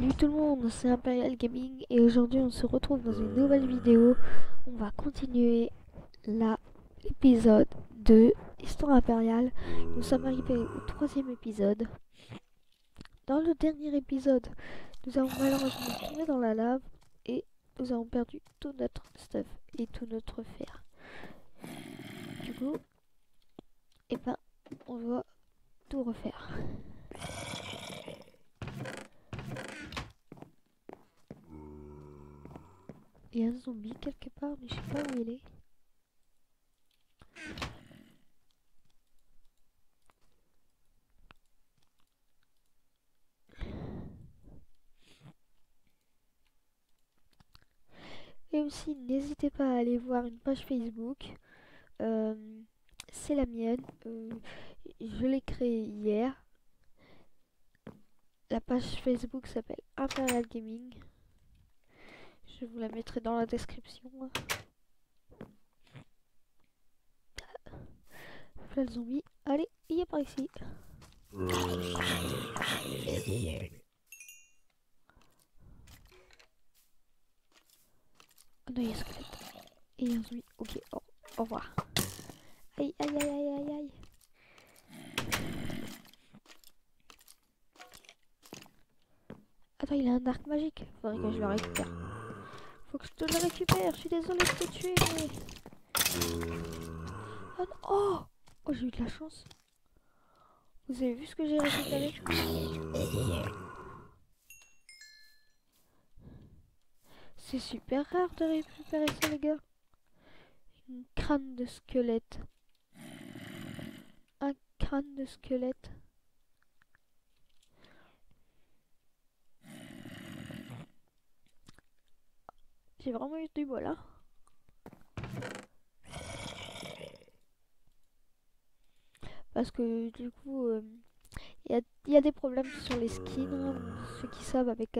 Salut tout le monde, c'est Imperial Gaming et aujourd'hui on se retrouve dans une nouvelle vidéo. On va continuer l'épisode de Histoire Impériale. Nous sommes arrivés au troisième épisode. Dans le dernier épisode, nous avons malheureusement tombé dans la lave et nous avons perdu tout notre stuff et tout notre fer. Du coup, eh ben, on va tout refaire. Il y a un zombie quelque part, mais je sais pas où il est. Et aussi, n'hésitez pas à aller voir une page Facebook. Euh, c'est la mienne. Je l'ai créée hier. La page Facebook s'appelle Imperial Gaming. Je vous la mettrai dans la description. Là, le zombie. Allez, il est par ici. Oh non, il y a un squelette. Et il y a un zombie. Ok, au revoir. Aïe, aïe, aïe, aïe, aïe, aïe. Attends, il a un arc magique. Faudrait que je le récupère. Faut que je te le récupère. Je suis désolée de te tuer, mais... Oh non. Oh, oh, j'ai eu de la chance. Vous avez vu ce que j'ai récupéré? C'est super rare de récupérer ça, les gars. Un crâne de squelette. Un crâne de squelette. J'ai vraiment eu du bol, hein. Parce que du coup, y a des problèmes sur les skins. Hein. Ceux qui savent avec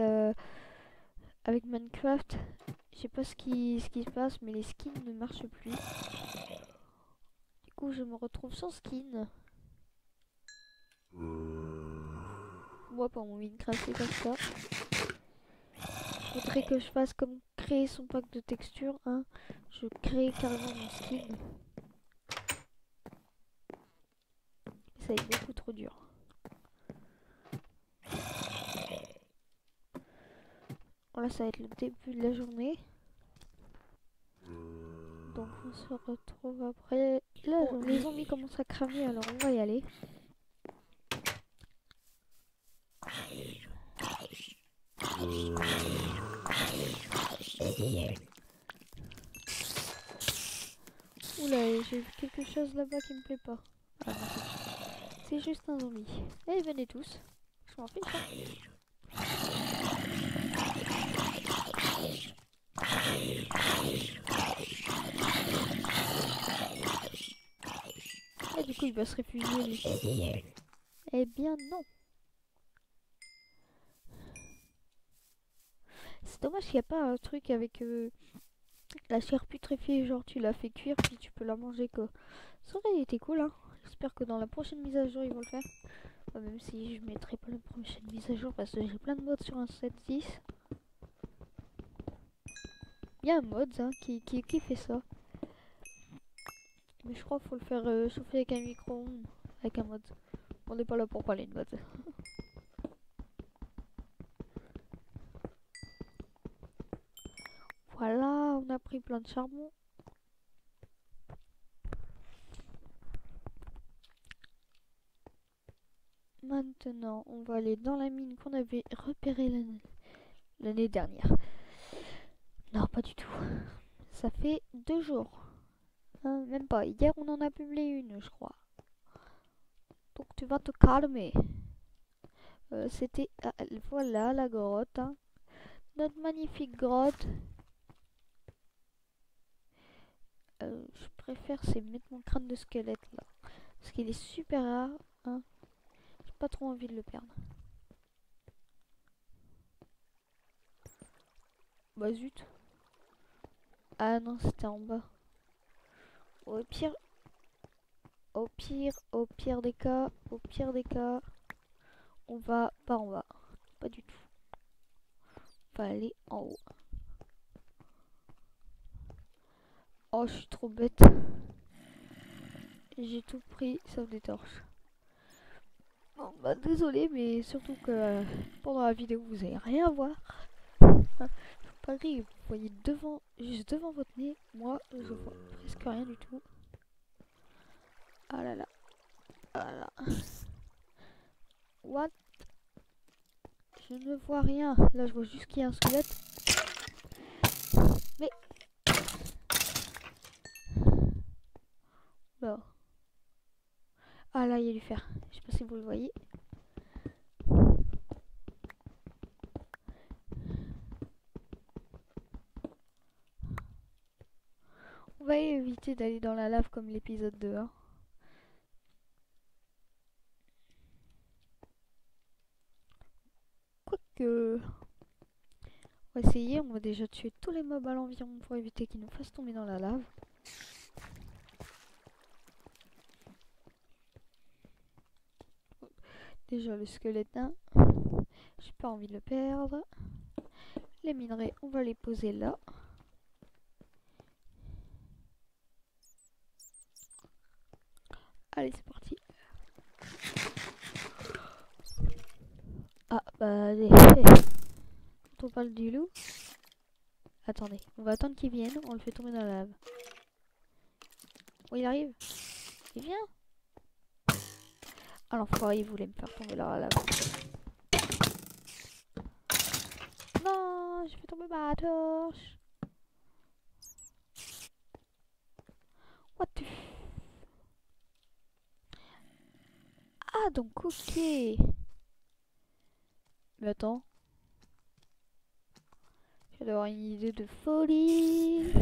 Minecraft, je sais pas ce qui se passe, mais les skins ne marchent plus. Du coup, je me retrouve sans skin. Moi, pour mon Minecraft, c'est comme ça. Faudrait que je fasse comme créer son pack de textures. Hein. Je crée carrément mon skin. Ça va être beaucoup trop dur. Voilà, ça va être le début de la journée. Donc on se retrouve après. Là, les zombies commencent à cramer, alors on va y aller. Oula, j'ai vu quelque chose là-bas qui me plaît pas. Ah non, c'est juste un zombie. Eh, venez tous. Je m'en fiche. Hein. Et du coup, il va se réfugier lui. Eh bien non. C'est dommage qu'il n'y a pas un truc avec la chair putréfiée, genre tu la fais cuire puis tu peux la manger quoi. Ça aurait été cool hein. J'espère que dans la prochaine mise à jour ils vont le faire. Même si je mettrai pas la prochaine mise à jour parce que j'ai plein de mods sur un 7.10. Il y a un mod hein, qui fait ça. Mais je crois qu'il faut le faire chauffer avec un micro-ondes, avec un mod. On n'est pas là pour parler de mod. Voilà, on a pris plein de charbon. Maintenant, on va aller dans la mine qu'on avait repérée l'année dernière. Non, pas du tout. Ça fait 2 jours. Hein, même pas. Hier, on en a publié une, je crois. Donc, tu vas te calmer. C'était... voilà, la grotte. Hein. Notre magnifique grotte. Je préfère, c'est mettre mon crâne de squelette, là. Parce qu'il est super rare. Hein. J'ai pas trop envie de le perdre. Bah, zut. Ah non, c'était en bas. Au pire... au pire des cas, on va pas en bas. Pas du tout. pas aller en haut. Oh, je suis trop bête. J'ai tout pris sauf des torches. Bon, bah désolé, mais surtout que pendant la vidéo vous allez rien voir. Pareil, vous voyez devant, juste devant votre nez, moi je vois presque rien du tout. Ah là là, ah là. What? Je ne vois rien. Là je vois juste qu'il y a un squelette. Mais... Là. Ah là il y a du fer. Je sais pas si vous le voyez. On va éviter d'aller dans la lave comme l'épisode 2. Hein. Quoique... On va essayer, on va déjà tuer tous les mobs à l'environ pour éviter qu'ils nous fassent tomber dans la lave. Déjà le squelette, hein. J'ai pas envie de le perdre. Les minerais, on va les poser là. Allez, c'est parti. Ah, bah, allez. Quand on parle du loup... Attendez, on va attendre qu'il vienne, on le fait tomber dans la lave. Oh, il arrive. Il vient. Ah, l'enfoiré, il voulait me faire tomber dans la lave. Non, j'ai fait tomber ma torche. What the... Ah, donc ok. Mais attends. Je dois avoir une idée de folie.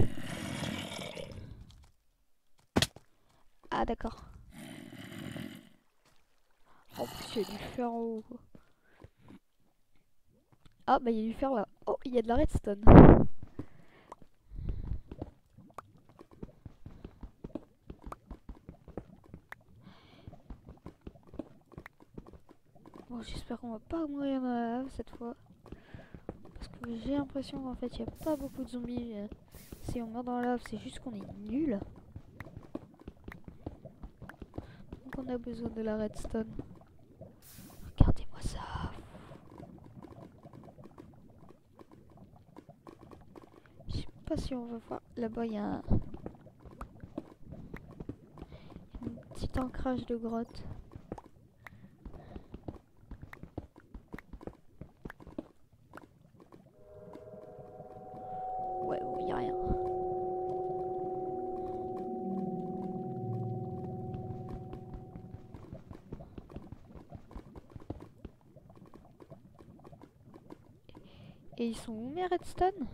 Ah, d'accord. En plus, il y a du fer en haut. Ah, bah, il y a du fer là. Oh, il y a de la redstone. Bon, j'espère qu'on va pas mourir dans la lave cette fois. Parce que j'ai l'impression qu'en fait, il n'y a pas beaucoup de zombies. Si on meurt dans la lave, c'est juste qu'on est nul. Donc on a besoin de la redstone. Regardez-moi ça. Je sais pas si on va voir. Là-bas, il y a un petit ancrage de grotte. Ouais, bon, il n'y a rien. Et ils sont où mes redstone?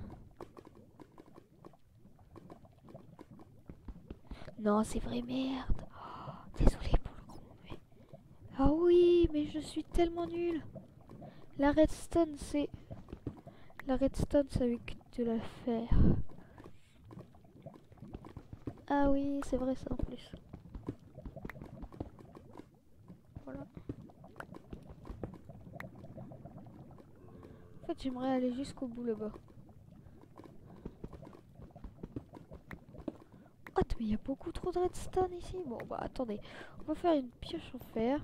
Non, c'est vrai, merde. Oh, désolé pour le coup. Mais... Ah oui, mais je suis tellement nulle. La redstone, c'est... La redstone, c'est avec de la fer. Ah oui, c'est vrai ça en plus. Voilà. En fait, j'aimerais aller jusqu'au bout là-bas. Oh, mais il y a beaucoup trop de redstone ici. Bon, bah attendez. On va faire une pioche en fer.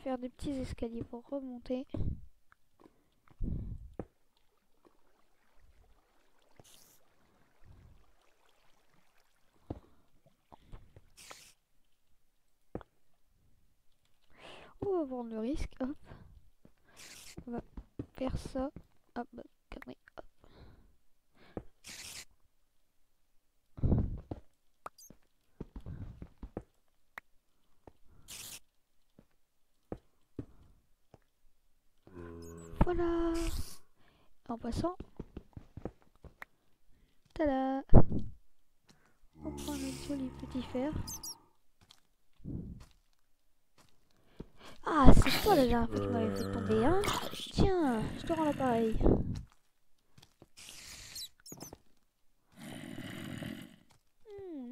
Faire des petits escaliers pour remonter. On va prendre le risque. Hop. On va faire ça. Hop, bah, connerie. Hop. Voilà. En passant. Tada. On prend notre joli petit fer. Ah, c'est toi la dernière fois qui m'avait fait tomber, hein. Tiens, je te rends l'appareil.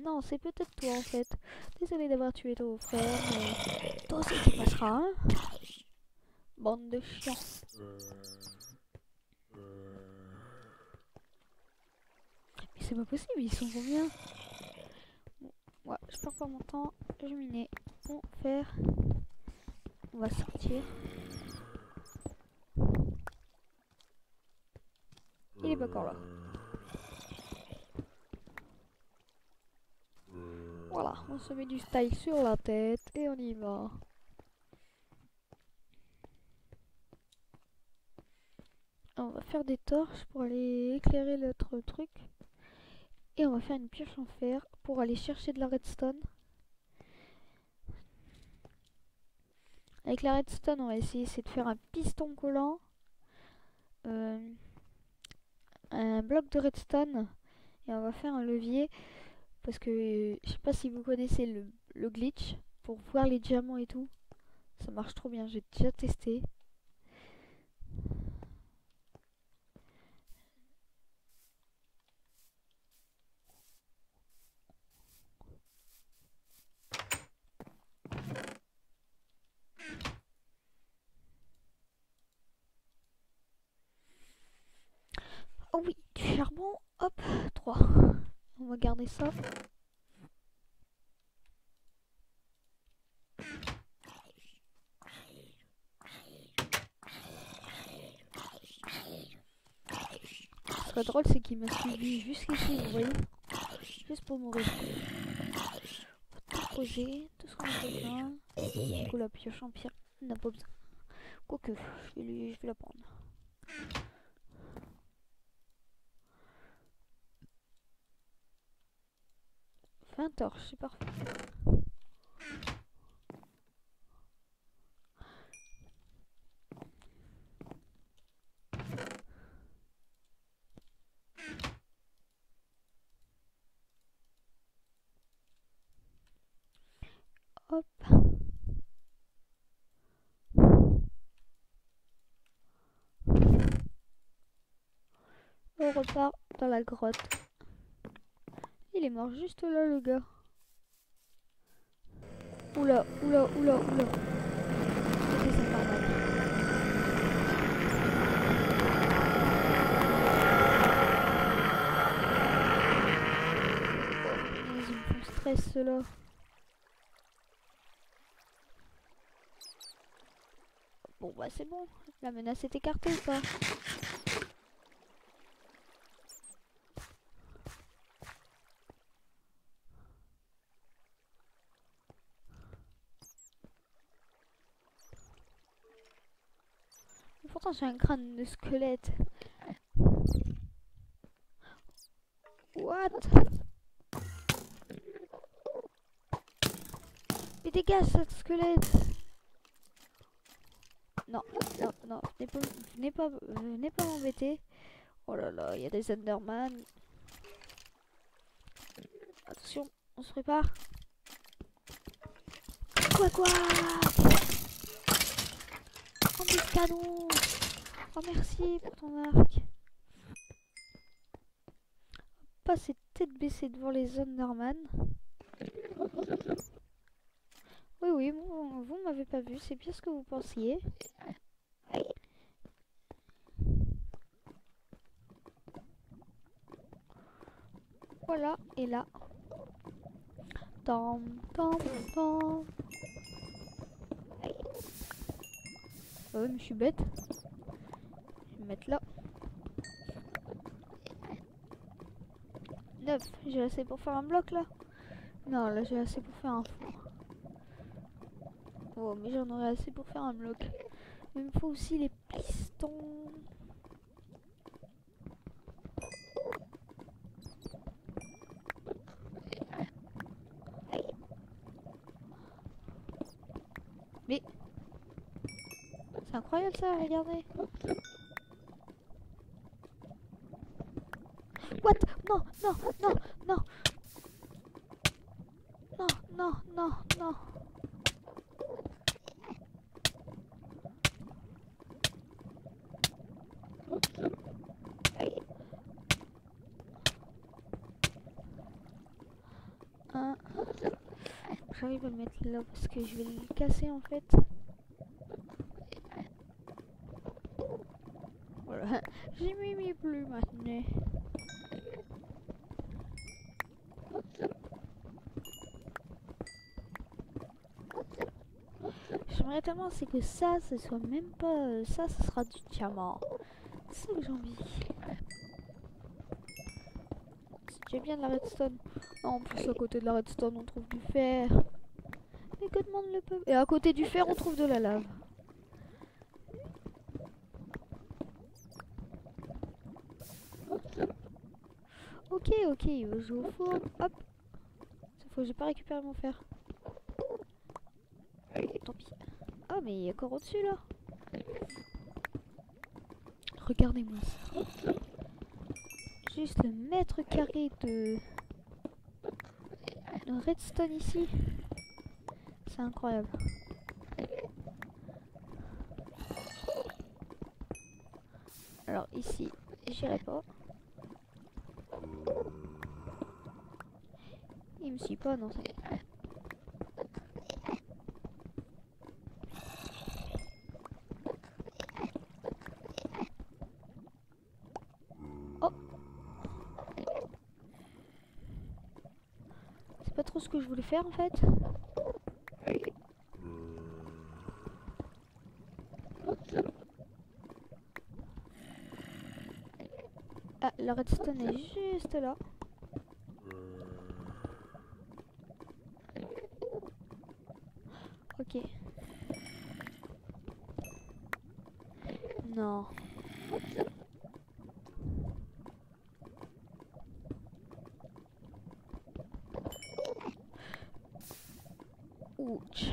Non, c'est peut-être toi en fait. Désolé d'avoir tué ton frère, mais toi aussi tu passeras, hein. Bande de chiens. Mais c'est pas possible, ils sont combien? Bon, ouais, je perds pas mon temps, je mine. On va faire. On va sortir. Il est pas encore là. Voilà, on se met du style sur la tête et on y va. On va faire des torches pour aller éclairer notre truc. Et on va faire une pioche en fer pour aller chercher de la redstone. Avec la redstone, on va essayer de faire un piston collant. Un bloc de redstone. Et on va faire un levier. Parce que je sais pas si vous connaissez le glitch. Pour voir les diamants et tout. Ça marche trop bien, j'ai déjà testé. Oh oui, du charbon, hop, 3. On va garder ça. Ce qui est drôle, c'est qu'il m'a suivi jusqu'ici, vous voyez. Juste pour mourir. On va tout poser, tout ce qu'on a besoin. Du coup, la pioche en pierre, on n'a pas besoin. Quoique, je vais la prendre. 20 torches, c'est parfait. Hop. On repart dans la grotte. Il est mort juste là, le gars. Oula, oula, oula, oula. Ok, c'est normal. Ils me font stress, ceux-là. Bon, bah c'est bon. La menace est écartée ou pas? Pourtant, j'ai un crâne de squelette. What? Mais dégage, cette squelette! Non, non, non, venez pas m'embêter. Oh là là, il y a des Enderman. Attention, on se prépare. Quoi? Oh, des canons! Oh, merci pour ton arc. Passer tête baissée devant les Enderman. Oui, vous m'avez pas vu, c'est bien ce que vous pensiez. Voilà, et là. Tam. Ouais, mais je suis bête. Je vais me mettre là. 9, j'ai assez pour faire un bloc là. Non, là j'ai assez pour faire un four. Oh, mais j'en aurais assez pour faire un bloc. Mais il me faut aussi les pistons. Mais c'est incroyable ça, regardez. What? Non. Non. j'arrive à le mettre là parce que je vais le casser en fait. Voilà, j'ai mis mes bleus maintenant. J'aimerais tellement c'est que ça, ce soit même pas... ça, ce sera du diamant. C'est ça que j'ai envie. J'ai bien de la redstone. Non, en plus à côté de la redstone on trouve du fer. Mais que demande le peuple? Et à côté du fer on trouve de la lave. Ok, ok, il va jouer au four. Hop. Cette fois j'ai pas récupéré mon fer. Tant pis. Ah mais il y a encore au-dessus là. Regardez-moi ça. Juste le mètre carré de redstone ici. C'est incroyable. Alors ici, j'irai pas. Il me suit pas, non c'est... Oh! C'est pas trop ce que je voulais faire en fait. Ah, la redstone est juste là. Ok. Non. Ouch.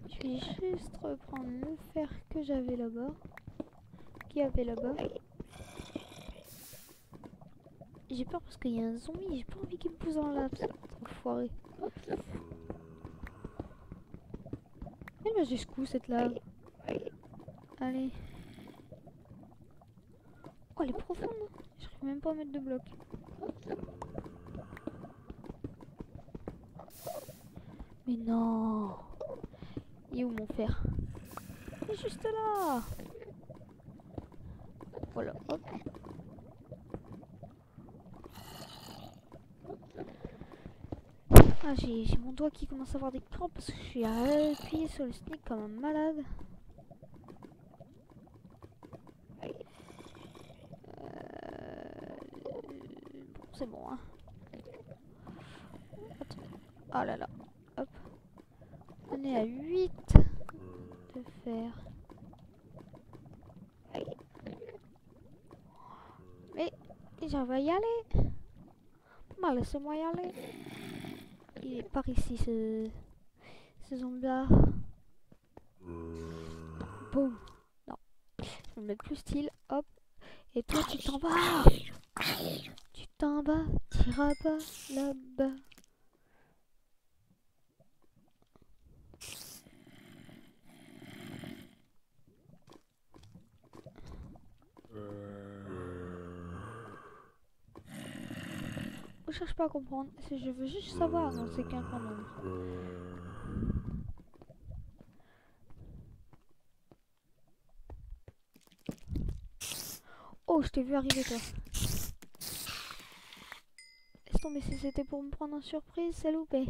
Je vais juste reprendre le fer que j'avais là-bas. Qui avait là-bas. J'ai peur parce qu'il y a un zombie, j'ai pas envie qu'il me pousse dans la lave, enfoiré. Elle va jusqu'où cette lave? Allez. Oh, elle est profonde. J'arrive même pas à mettre de blocs. Mais non. Il est où mon fer? Il est juste là. Voilà, hop. Ah, j'ai mon doigt qui commence à avoir des crampes parce que je suis appuyé sur le stick comme un malade. Bon, c'est bon, hein. Attends. Oh là là. Hop. On est à 8 de fer. Mais j'arrive à y aller. Bah, laissez-moi y aller. Il est par ici ce zombie-là. Boum. Non. Je vais me mettre plus style. Hop. Et toi, tu t'en vas. Tu t'en vas. T'iras pas là-bas. Je cherche pas à comprendre. Je veux juste savoir. Non, c'est qu'un grand nombre. Oh, je t'ai vu arriver, toi. Laisse tomber, si c'était pour me prendre en surprise, c'est loupé.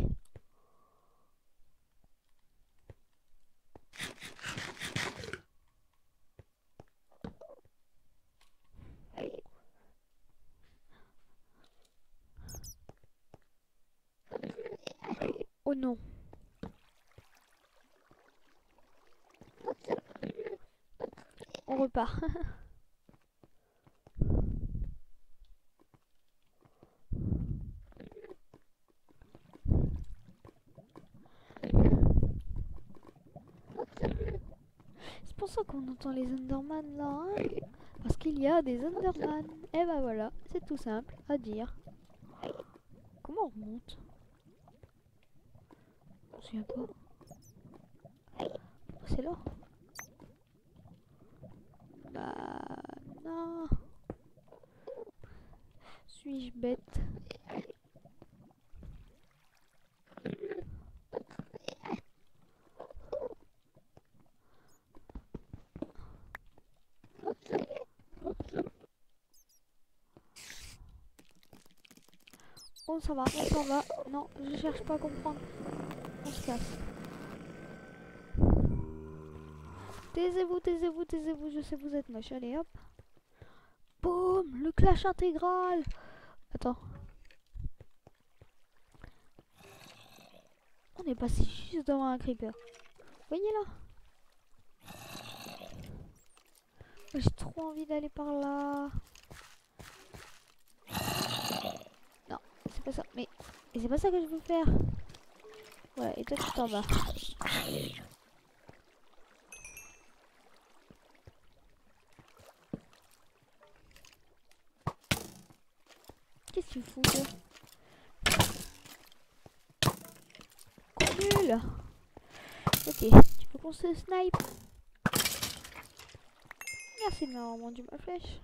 Oh non. On repart. C'est pour ça qu'on entend les Enderman là, hein, parce qu'il y a des Enderman. Et bah voilà, c'est tout simple à dire. Comment on remonte? Je me souviens pas. C'est là. Bah Non. Suis-je bête? Oh ça va, oh ça va. Non, je cherche pas à comprendre. On se casse. Taisez-vous, taisez-vous, taisez-vous, je sais vous êtes moche. Allez hop. Boum, le clash intégral. Attends. On est passé juste devant un creeper. Vous voyez là? J'ai trop envie d'aller par là. Non, c'est pas ça. Mais c'est pas ça que je veux faire. Voilà, et toi tu t'en vas. Qu'est-ce que tu fous toi? Nul. Ok, tu peux qu'on se snipe. Merci de m'avoir rendu ma flèche.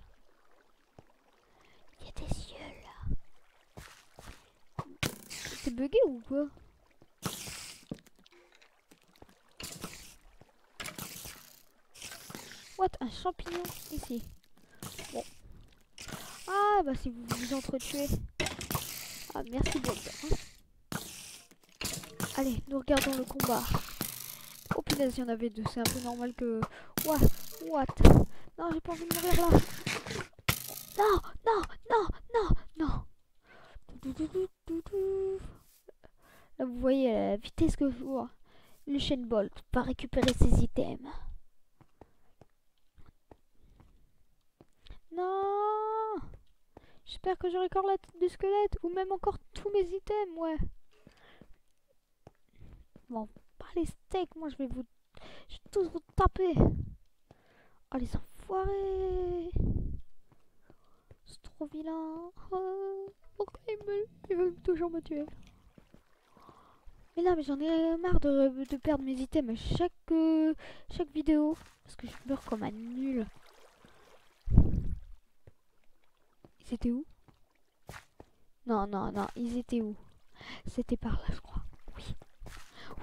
Il y a des cieux là. C'est bugué ou quoi? What? Un champignon ici. Bon. Ah bah si vous vous entretuez. Ah merci Bob. Allez, nous regardons le combat. Oh punaise, il y en avait deux. C'est un peu normal que... What? Non, j'ai pas envie de mourir là. Non, non, non, non, non. Là, vous voyez la vitesse que je vois. Le Shenbolt va récupérer ses items. Non. J'espère que j'aurai encore la tête du squelette. Ou même encore tous mes items, ouais. Bon, pas les steaks, moi je vais tous vous taper. Oh les enfoirés. C'est trop vilain. Oh, pourquoi ils veulent toujours me tuer? Mais là, mais j'en ai marre de perdre mes items à chaque vidéo. Parce que je meurs comme un nul. Ils étaient où? Non, non, non, ils étaient où? C'était par là, je crois. Oui,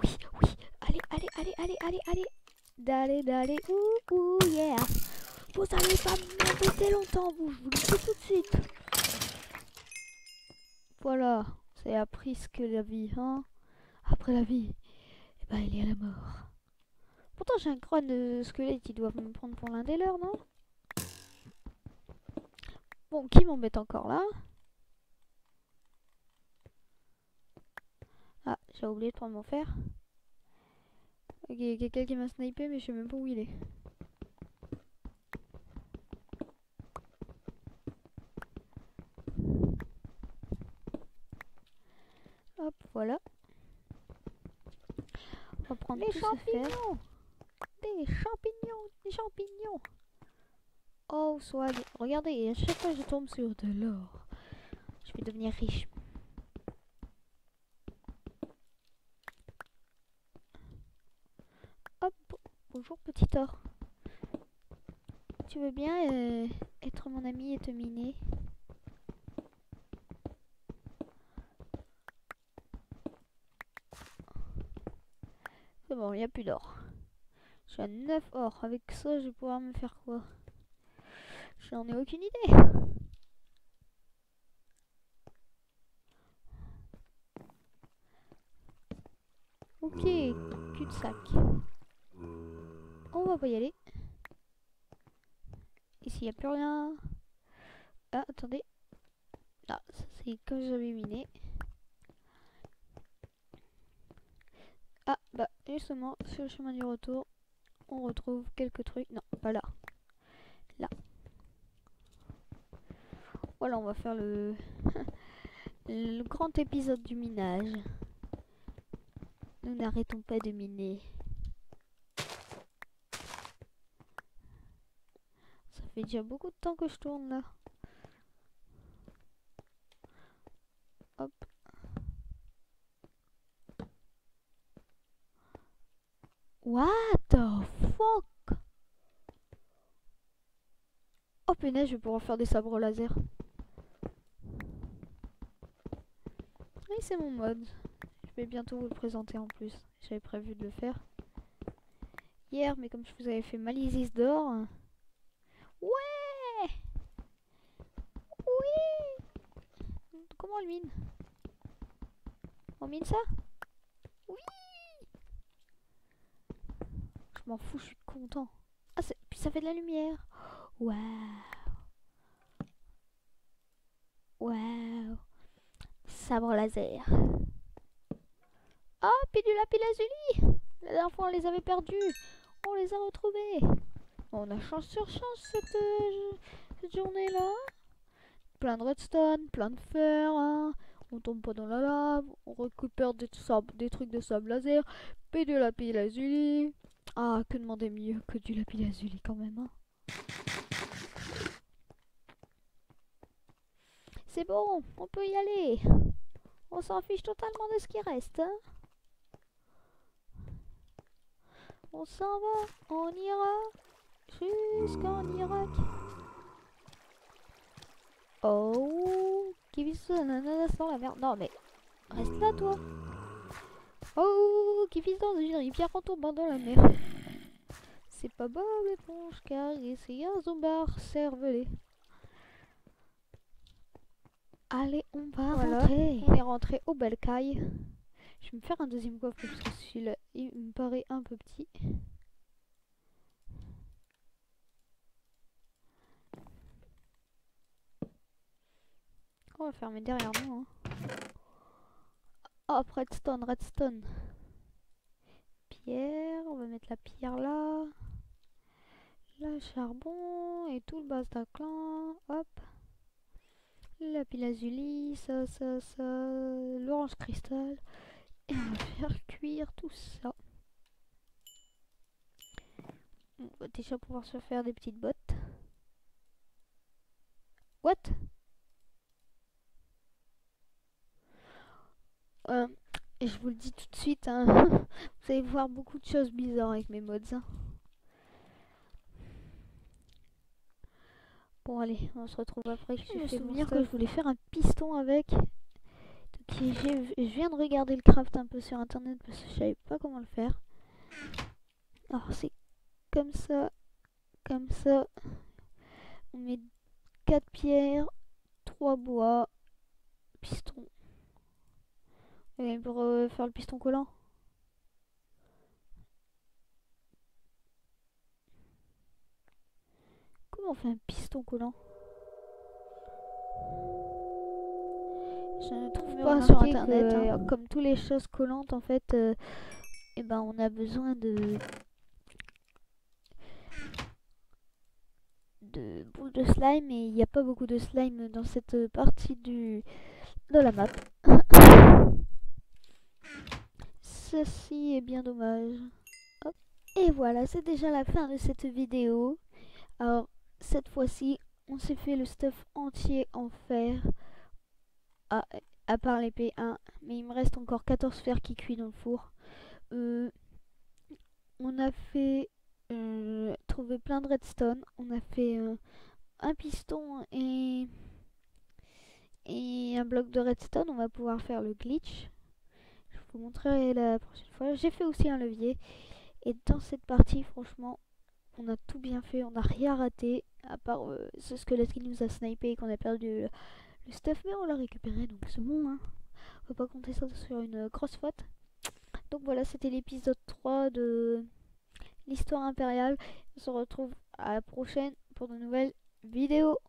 oui, oui. Allez, allez, allez, allez, allez, allez. D'aller, ouh, yeah. Vous allez pas m'embêter longtemps, vous, je vous le dis tout de suite. Voilà, c'est appris ce que la vie, hein. Après la vie, eh ben, il y a la mort. Pourtant, j'ai un crâne de squelette, ils doivent me prendre pour l'un des leurs, non? Bon, qui m'embête encore là? Ah, j'ai oublié de prendre mon fer. Ok, il y a quelqu'un qui m'a snipé, mais je sais même pas où il est. Hop, voilà. On va prendre les champignons. Des champignons, des champignons. Oh, swag. Regardez, à chaque fois je tombe sur de l'or. Je vais devenir riche. Hop, bonjour petit or. Tu veux bien être mon ami et te miner? C'est bon, il n'y a plus d'or. Je suis à 9 or. Avec ça, je vais pouvoir me faire quoi? J'en ai aucune idée. Ok, cul-de-sac. On va pas y aller. Ici, il n'y a plus rien. Ah, attendez. Là, ça c'est comme j'avais miné. Ah, bah, justement, sur le chemin du retour, on retrouve quelques trucs. Non, pas là. Là. Voilà, on va faire le, le grand épisode du minage. Nous n'arrêtons pas de miner. Ça fait déjà beaucoup de temps que je tourne là. Hop. What the fuck? Oh punaise, je vais pouvoir faire des sabres laser. Oui, c'est mon mode. Je vais bientôt vous le présenter en plus. J'avais prévu de le faire hier, mais comme je vous avais fait Malisis d'or. Ouais! Oui! Comment on le mine? On mine ça? Oui! Je m'en fous, je suis content. Ah, puis ça fait de la lumière. Waouh! Waouh! Sabre laser. Ah, puis du lapis lazuli! La dernière fois, on les avait perdus. On les a retrouvés. Bon, on a chance sur chance cette journée-là. Plein de redstone, plein de fer. Hein. On tombe pas dans la lave. On récupère des trucs de sable laser. Puis du lapis lazuli. Ah, que demander mieux que du lapis lazuli quand même. Hein. C'est bon, on peut y aller. On s'en fiche totalement de ce qui reste. Hein. On s'en va, on ira jusqu'en Irak. Oh, qui vit sur l'ananas dans la merde. Non mais, reste là toi. Oh, qui vit dans une rivière en tombant dans la mer. C'est pas Bob l'éponge car c'est un zombard cervelé. Allez, on va rentrer. On est rentré au Belcaille. Je vais me faire un deuxième coffre parce que celui-là, il me paraît un peu petit. On va fermer derrière nous. Hein. Hop, redstone, redstone. Pierre, on va mettre la pierre là. Là, charbon et tout le Bataclan. Hop. Le lapis lazuli, ça, l'orange cristal. Et on va faire cuire tout ça. On va déjà pouvoir se faire des petites bottes. What? Je vous le dis tout de suite, hein. Vous allez voir beaucoup de choses bizarres avec mes mods. Hein. Bon allez, on se retrouve après. Je me souviens que je voulais faire un piston avec. Je viens de regarder le craft un peu sur internet parce que je savais pas comment le faire. Alors c'est comme ça, comme ça. On met 4 pierres, 3 bois, piston. Et pour faire le piston collant. Comment on fait un piston collant? Je ne trouve pas sur internet. Hein. Comme toutes les choses collantes, en fait, eh ben, on a besoin de boules de slime et il n'y a pas beaucoup de slime dans cette partie de la map. Ceci est bien dommage. Hop. Et voilà, c'est déjà la fin de cette vidéo. Alors, cette fois-ci, on s'est fait le stuff entier en fer. À part les P1. Mais il me reste encore 14 fers qui cuit dans le four. On a fait... trouvé plein de redstone. On a fait un piston et un bloc de redstone. On va pouvoir faire le glitch. Je vous montrerai la prochaine fois. J'ai fait aussi un levier. Et dans cette partie, franchement, on a tout bien fait. On n'a rien raté. À part ce squelette qui nous a snipé et qu'on a perdu le stuff. Mais on l'a récupéré, donc c'est bon. Hein. On va pas compter ça sur une grosse faute. Donc voilà, c'était l'épisode 3 de l'histoire impériale. On se retrouve à la prochaine pour de nouvelles vidéos.